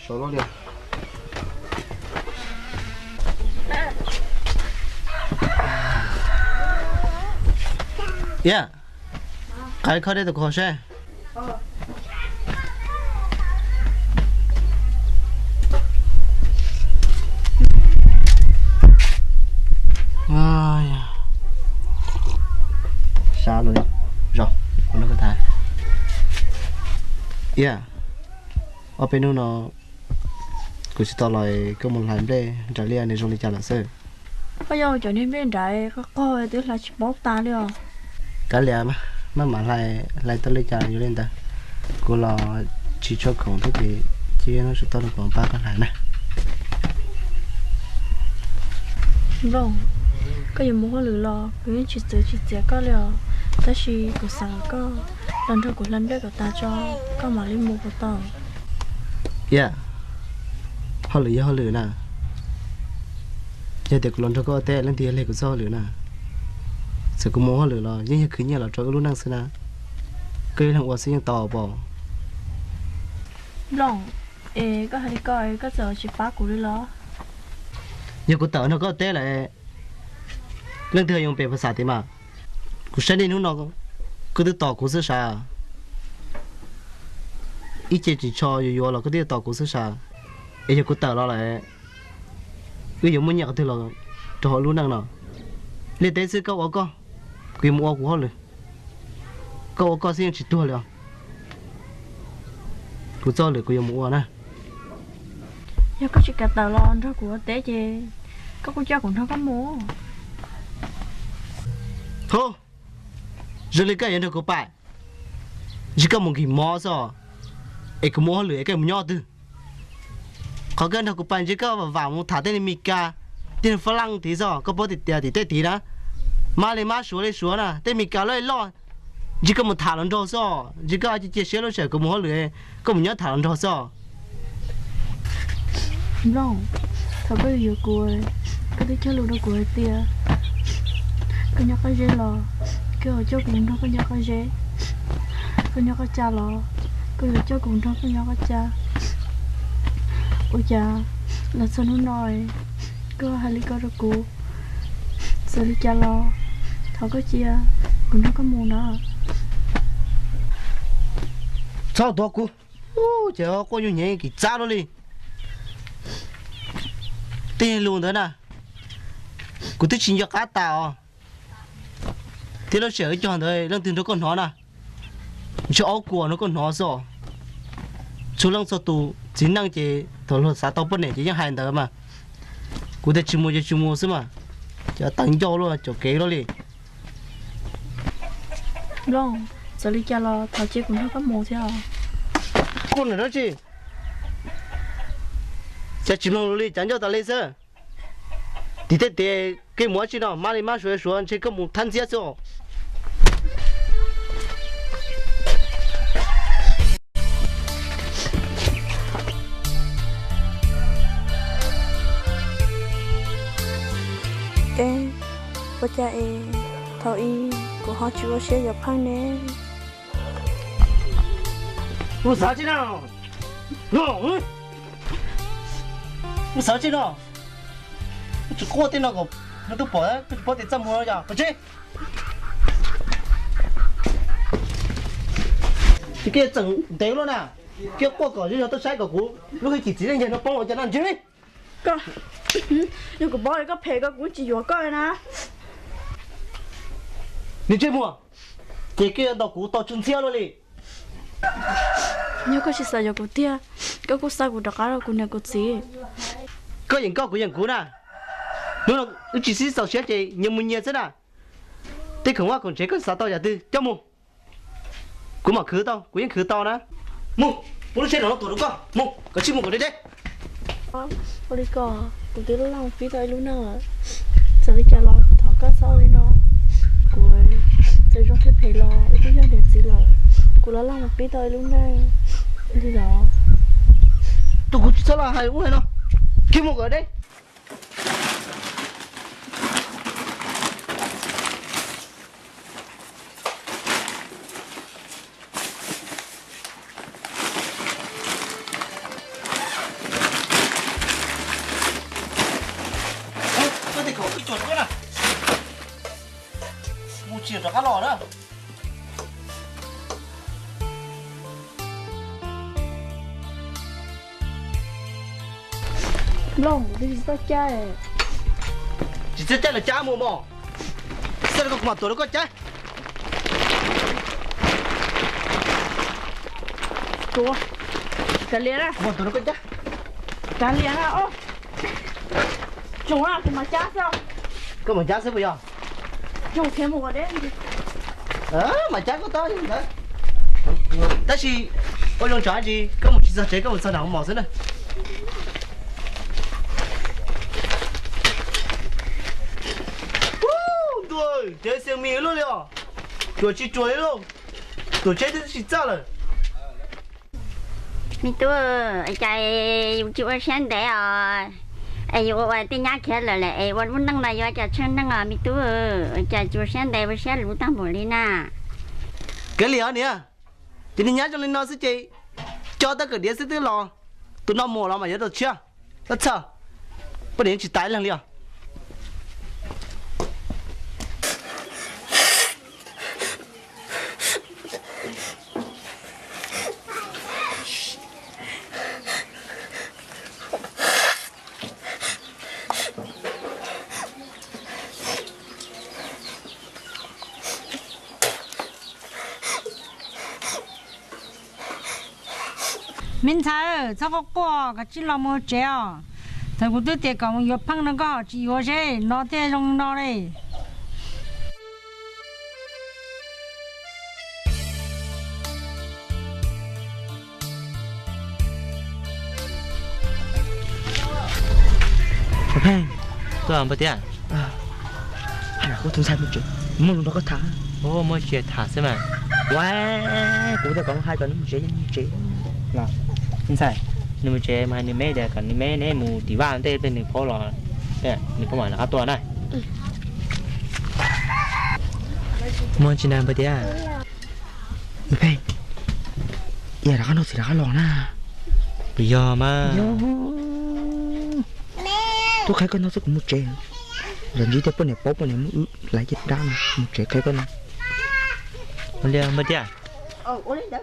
số nó đi yeah cái khó đây được khó xe sao rồi rồi con nó có thai yeah ở bên nó cứ chỉ tao lại có một lần đây trả liền này rồi đi trả lại sơ bây giờ trở nên bên trái có coi tức là chỉ bóc ta đi à cả liền mà lại tao lấy trả vô lên ta cô là chỉ cho con thôi thì chỉ nó sẽ tao được còn ba cái lại này vâng cái gì muốn có lừa lo cứ chỉ có liền ta chỉ có sao có lần trước của lần đấy của ta cho có mà lên mua của tao yeah họ lừa nè giờ thì lần trước có tệ lên tiền lấy của sao lừa nè sự cũng muốn họ lừa lo nhưng cứ như là cho cái lúc năng xin nè cái thằng qua xin tò bỏ vâng có hai coi có giờ chỉ bắt của đi lo giờ của tớ nó có tệ lại lần thứ dùng bềภาษาthì mà của sinh đi nó cứ tự tỏ của sự sao ít chỉ cho vô là cứ tự tỏ của sự sao giờ của tớ nó lại ví dụ muốn nhận thì là cho họ luôn năng nào liên tế sư câu có quyền mua của họ rồi câu có xin chỉ tua rồi của cho được quyền mua nè giờ có chỉ cả tờ lon thôi của tế chứ có cô cho cũng không có mua thôi rồi lấy cái gì đó của bạn chỉ có một cái mỏ sao ấy cái mỏ lưỡi cái một nhọ từ có cái nào của bạn chỉ có vào một thả tên Mika tên Phật thì sao có bao tiền thì tết tí đó mà lấy má số nè tên Mika lấy lo chỉ có một thả lần thôi sao chỉ có chỉ chia nó sẽ có một lưỡi có một nhọ thả lần thôi sao vâng thôi bây giờ của cái thứ chơi luôn đó của tia cái nhóc cái dê lò cái ở chỗ cùng đó cái nhóc cái dê cái nhóc cái cha lò cái ở chỗ cùng đó cái nhóc cái cha ôi cha là sao nó nói cái hai ly có được cô sao đi cha lò thọ cái chia cùng nó có mù nữa sao đó cô chờ cô như nhảy cái cha đó đi tiền luôn thế nè cô thích xin cho cá tàu thì nó sẽ cho thôi lần tiền nó còn nó nè cho áo của nó còn nó rồi chú lăng sao tụ chính năng chỉ thổi lột xả tao bất này chỉ những hành đó mà cô thích chim mua xí mà cho tăng cho luôn cho kế đó đi vâng sao đi cha lò thọ chia cùng nó có mù thế à con này đó chứ cho chim lăng đi chẳng cho tao lấy sơ thì thế cái mua chi nào mà đi mà sửa chỉ có một thanh giết rồi bố cha thọ y của họ chưa sẽ gặp hai nè不啥劲啊？喏，不啥劲啊？只过电那个，那都保得这么样，不去？你给整对了呢，给过个就要到下个股，如果几人钱都帮我家那去。có nhưng của bố này có phê có cũng chỉ vừa coi nè 你这么，这个到股到中间了哩。 nhớ có chỉ sợ cho cô tia có cô sao cô đặc rồi cô này cô gì có những câu của những cú nè nó chỉ xin sao xét gì nhưng mình nhớ thế nào thế không qua còn chế có sao tao giả tư cho mu cũng mà khứ tao cũng những khứ tao nè mu bố nó xem nó tụi nó con mu có chim mu của đây đấy cô đi cò cô tia nó làm phí tới luôn nè giờ đi trả lo thọ cá sau đi nó cô giờ trong thế phải lo cái gì để gì lo cô nó làm phí tới luôn nè đi đó tụi cô sao là hay uống hay nó chim mu ở đây chuyện cho cá lò nữa. Lòng đi sao chơi? Chỉ sẽ chơi là cha mù mò. Sao nó có mặt tuổi nó có chơi? Chúa, cái liền á. Mặt tuổi nó có chơi? Cái liền á, ô. Chúa à, cái mà cha sao? Cái mà cha sẽ bây giờ? Chúa thêm một cái đấy. Mà cha có to chứ đấy. Tại vì ôi lòng trái gì? Có một chiếc chế có một sao nào mò thế này. Rồi, chơi xem mì luôn rồi. Chuột chi chuối luôn. Tôi chơi thì chỉ sao rồi. Mi tu ai chạy chịu sáng để ai vô tin nhắn kia là ai vẫn muốn đăng lại cho chân đăng mi tu chạy chịu sáng để với sáng lũ tăng bổ đi na. Cái liều nè. Thì đi nhá cho lên nó sẽ chơi. Cho ta cái đĩa sẽ tới lò. Tụi nó mồ lò mà nhớ được chưa? Rất sợ. Bây giờ chỉ tái lần liều. mình thấy sao có qua cái chỉ là một treo, thằng cô tôi tiệt còn vừa phăng nó có chỉ vừa thế nó thế trong nó đây. Ok, tôi làm bao nhiêu? Hay là cô thường sai một chuyện. Muốn nó có thả. Ồ, mới chuyện thả xem mà. Wow, cô ta còn hai tuần nó chế. Nào, anh sai. Nhưng mà chơi mà nên mấy để còn nên mấy nên mù tí vàng đây bên này có lò, đây này có mà là áo này. Muốn chuyện làm bao nhiêu? Ok. Giờ đã nó thì đã lò na. Bây giờ mà. Tôi thấy con nó rất một trẻ. Lần gì tới bên này bóp bên này lại chết đau một trẻ cái con này. Bao nhiêu bao nhiêu? Ồ, lên đó.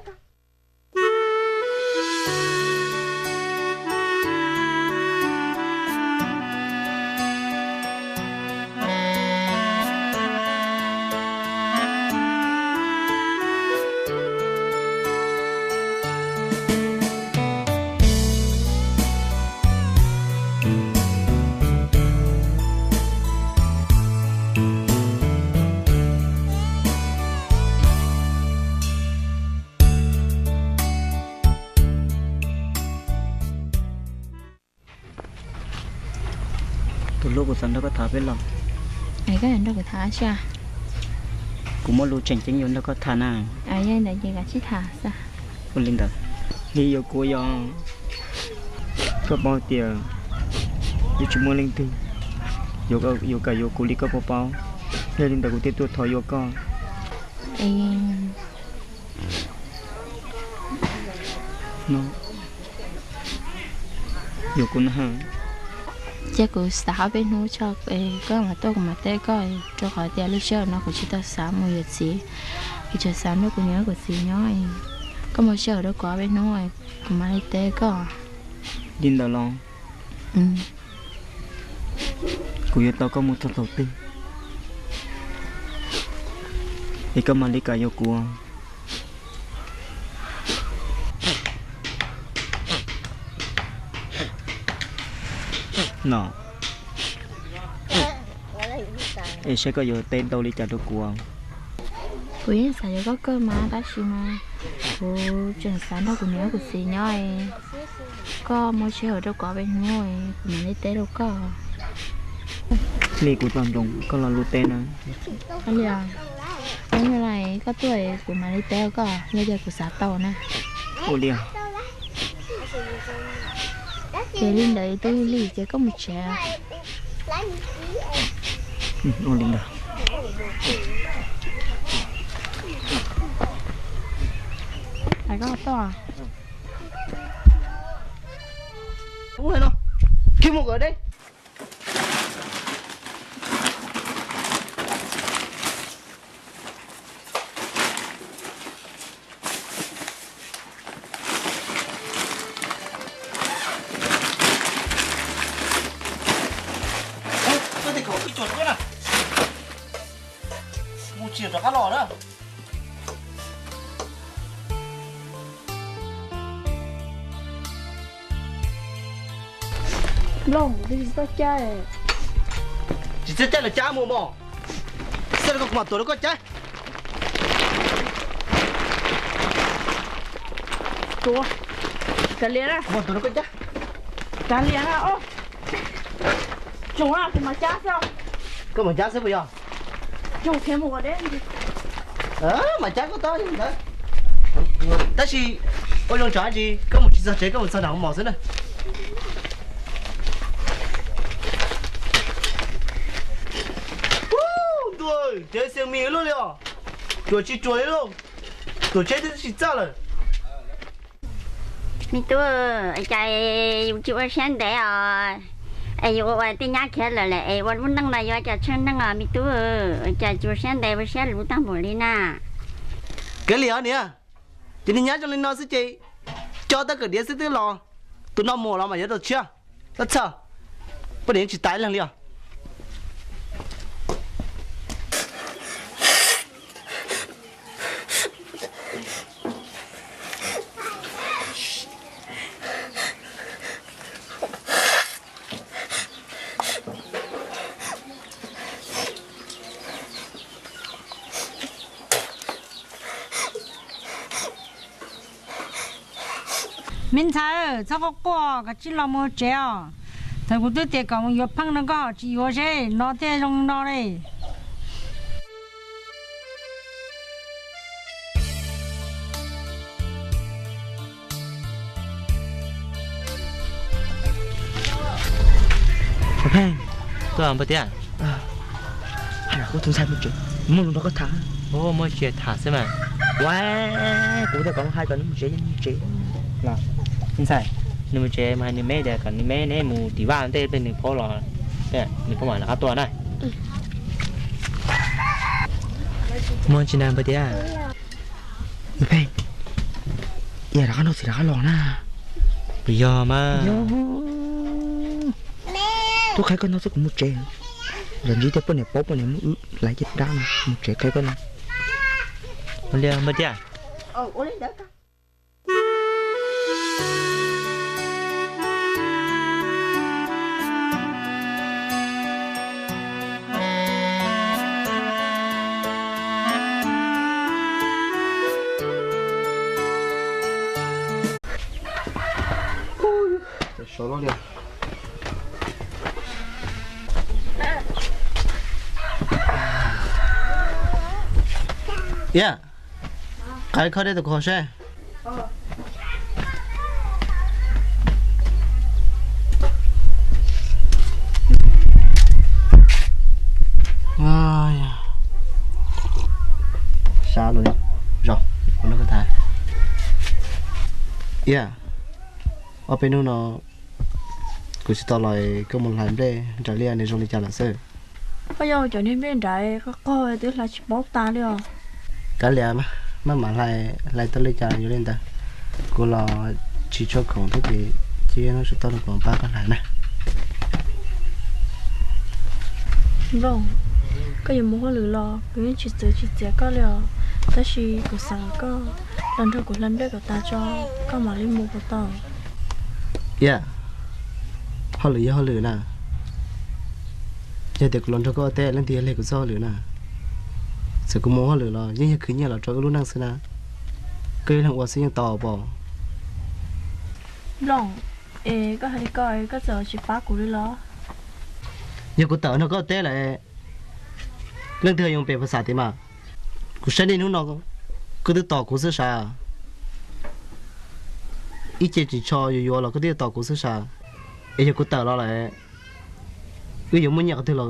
Tôi lúc của sẵn nó có thả bên lòng. Ai cái anh đâu có thả cha. Cũng mỗi lúc chỉnh chỉnh vô nó có thả nào. Ai vậy này gì cả chỉ thả sao? Con linh thật. Đi vô cô do có bao tiền. Vô chúng mua linh tinh. Vô cả vô cô đi có bao. Nên linh thật của tiếp tục thổi vô con. Nó. Vô cô nó hả? Chắc cũng xả bên nó cho có mà tôi cũng mà té coi cho khỏi tiền lúc trước nó cũng chỉ ta xả một việc gì khi chờ xả nó cũng nhớ của gì nhói có một chờ đó có bên nó cũng mà té có Linh đào lòng. Cô yêu tao có một thật đầu tiên. Thì có mà đi cả vô cô. Nó em sẽ có vô tên đâu đi chào được của quý xả có cơ mà đã xí mà cô chuyện xả nó cũng nhớ của gì nhói có một chờ đó có bên nó mà đi té đâu có Lì của toàn đồng con là lô tên à. anh liền giống như này có tuổi của mà đi té đâu có như giờ của xả tàu nè Ô liền. để lên đấy tôi lì chỉ có một trẻ Ô liền đâu. ai có to à? Đúng rồi nó. Kiếm một ở đây. cá lò nữa Long cái gì sao chơi chỉ chết là cha mồ mò sao nó còn tuổi nó có chết Tua cái liền á một tuổi nó có chết cái liền á ô chúng à thì mà cha sao có mà cha sẽ bây giờ chúng thêm một đấy mà cha có to gì đấy但是我用茶几跟我其实这个我知道毛子呢对这是米了了我去追了我这都是炸了mi tu chạy chịu sen đấy à ai yo ai tin nhá kia là aiวันวันนั่งเลยจะเชิญนั่งอ่ะmi tu chạy chịu sen đấy với sen lũ tăng bổ đi na cái liều nè chỉ nên nhớ cho lên nó sẽ chị cho ta cái đĩa sẽ tự lo tụi nó mồ lo mà nhớ được chưa rất sợ bất đến chỉ tái lần liều mình thấy sao có qua cái chỉ là một treo thầy cũng tôi tiệt còn một phăng nó có chỉ có thế nó thế trong đó đây Hey, tôi làm bao tiền? hay là có thằng sai một chuyện muốn nó có thả Ô, mới chuyện thả xem mà. quá cũng có hai con một chế Nào, xin sai. Nhưng mà chế mà nếu mấy đây còn nếu mấy này mù tí vàng đây bên này phố lò, đây, này phố mà là các tuần này. Muốn chỉ làm bao tiền? Hey, giờ nó sẽ đã lò na Bây giờ mà. tôi thấy con nó sẽ có một chế lần gì tới bên này bóp bên này lại chết đau một chế cây bên này Muốn làm bao tiền? ô lên đỡ con số nó liền yeah cái khơi đây được khó xe xa luôn rồi con nó có thai yeah ở bên nó cứ chỉ tao lại có một lần đây trả liền để rồi đi trả lại sơ bây giờ cho nên bên trái có coi tức là chỉ bóp ta đi cái liền mà lại tao lấy trả nhiều lên ta cô là chỉ cho con thôi thì chỉ nó sẽ tao được còn ba cái lại nè vâng cái gì mua lử lo cứ chỉ có liều ta chỉ có sao có lần đầu của lần đấy của ta cho có mà lên mua của tao yeah họ lử nè giờ được lần đầu có tệ lên tiền lấy của sao lử nè sự cũng mua họ lử lo nhưng cứ như là cho cái lúc năng xưa nè cái thằng qua sinh tò bỏ lòng có hay coi có giờ chỉ phá của đi lo nhưng của tớ nó có tệ lại lần thứ dùng bềภาษา thì mà của sinh đi nó cứ tự tỏ của sự sao ít chỉ cho yo là cứ tự tỏ của sự sao ấy của tớ nó lại cứ dùng muốn nhặt thì là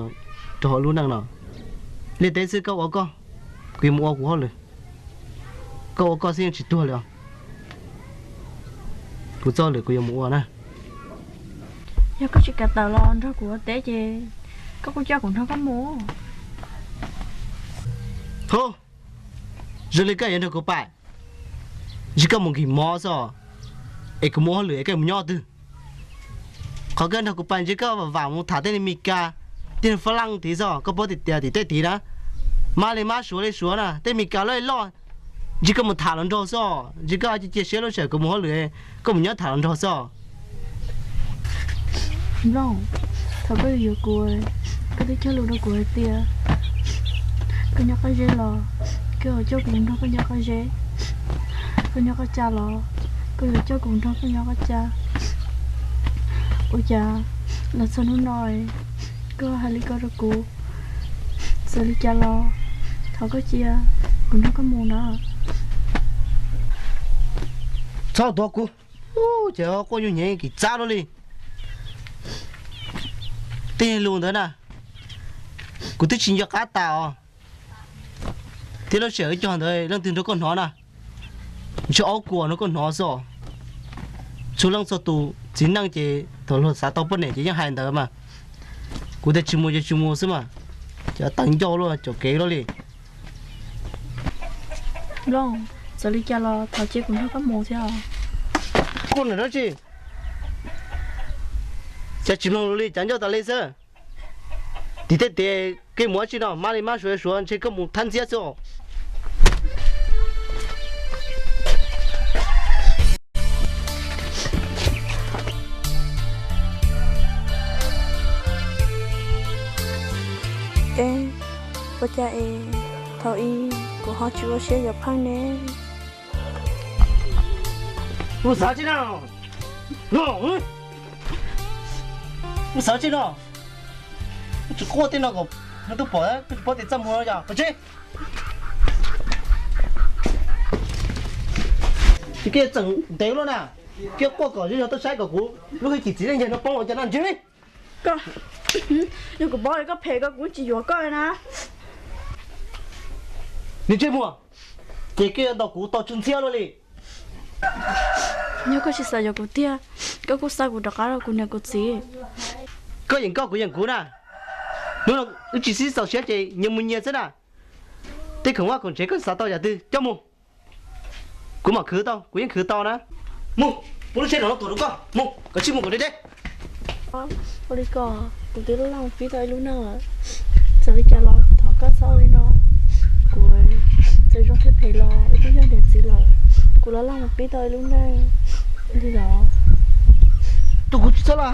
cho họ luôn năng nào lên tới sự câu ở con cứ mua của họ rồi câu ở con xin chỉ tua rồi của cho rồi cứ dùng mua nè nhưng có chỉ cả tờ lon thôi của té chứ có cô cho cũng không có mua thôi rồi lấy cái gì đó của bạn chỉ có một cái mỏ sao ấy cái mỏ lưỡi cái nhỏ từ có cái nào của bạn chỉ có vào một thả tên Mika tên Phật thì sao có bao tiền thì tết thì đó mà lấy má xuống nè để mình cả lời lo chỉ có một thằng đó sao chỉ có chỉ chia sẻ lo sợ có một lưỡi có một nhát thằng đó sao long thằng bây giờ cô cái đấy chơi luôn đó cô tia cái nhóc cái dễ lo cái ở chỗ cùng đó cái nhóc cái dễ cái nhóc cái cha lo cái ở chỗ cùng đó cái nhóc cái cha ôi cha là sao nó nói cái hai lý có được cô sao lý cha lo thằng cái chia cùng đó cái mồm đó sao đó cô chờ cô như nhảy cái cha đó đi tiền luôn đó nè cô thích xin cho cá tàu thế nó sợ cho thôi đang tìm cho con nó nè cho áo của nó con nó sao số lượng số tụ chính năng chỉ thổi lột xả tao bên này chỉ những hai đứa mà cô thích chim mua xem mà cho tăng cho luôn cho kế đó đi long sao lý cha lo thằng chia cùng đó cái mồm thế à con này đó chứ cho chim long đi chẳng cho tao lấy sao thì thế cái mua chỉ nào mà đi mà说这个木摊接走我家头一过好久我写个胖呢我啥去了我啥去了只过电那个那都bỏ tiền trăm rồi giờ cái gì cái整đấy luôn nè cái qua cỏ cho tôi sai cỏ cũ lúc khi chỉ lên nó bông cho nó chứ đấy cơ nhưng có bỏ cái phê cái cũng chỉ vô coi nè你这么cái đầu cũ to chân xe luôn đi nhưng có chỉ sợ có tia cái cũng sao cũng đặc cái cũng nhà có gì có những câu của những cũ nè nó chỉ xí sao xét chị nhưng mình nhớ thế nào thế không qua còn chế có sao tao giả tư cho mu cũng mà khứ tao cũng những khứ tao nè mu muốn chơi nó tổ đúng không mu có chim mu của đây đấy ôi đi cò cũng tới lòng phí tay luôn nè giờ đi trả lo thọ cá sau đi nó của giờ trong thế phải lo cái gì đẹp gì lo của nó lòng phí tay luôn nè đi đó tôi cũng chỉ là